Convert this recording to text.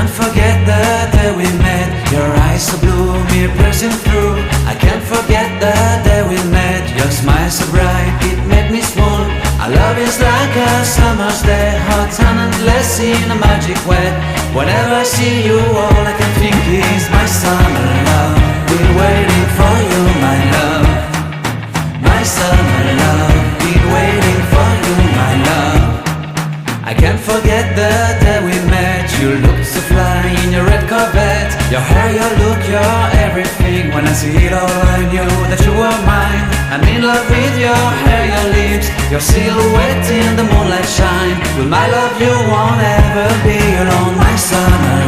can't forget the day we met. Your eyes so blue, me piercing through. I can't forget the day we met. Your smile so bright, it made me swoon. Our love is like a summer's day, hot and endless in a magic way. Whenever I see you, all I can think is my summer love. Been waiting for you, my love. My summer love. Been waiting for you, my love. I can't forget the day we met. You looked so fly in your red Corvette. Your hair, your look, your everything. When I see it all, I knew that you were mine. I'm in love with your hair, your lips, your silhouette in the moonlight shine. With my love you won't ever be alone, my summer